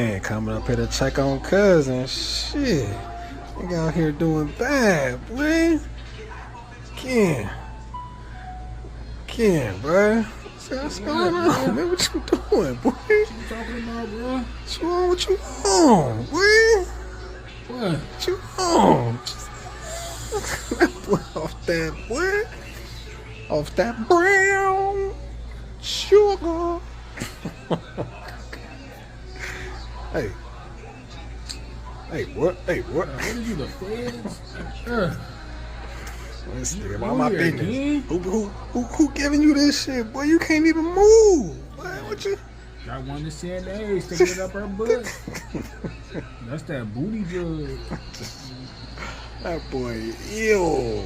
Man, coming up here to check on cousin. Shit. Nigga out here doing bad, boy. Ken, bro. What's going on, man? What you doing, boy? What you talking about, bro? What's wrong? What you on, boy? What? What you on? That boy off that, boy. Off that brown sugar. Hey. Hey, what? Hey, what? What are you, the feds? Let's think about my business. Who giving you this shit, boy? You can't even move. Boy, what you? I want to send A's to get up her butt. That's that booty drug. That boy, ew.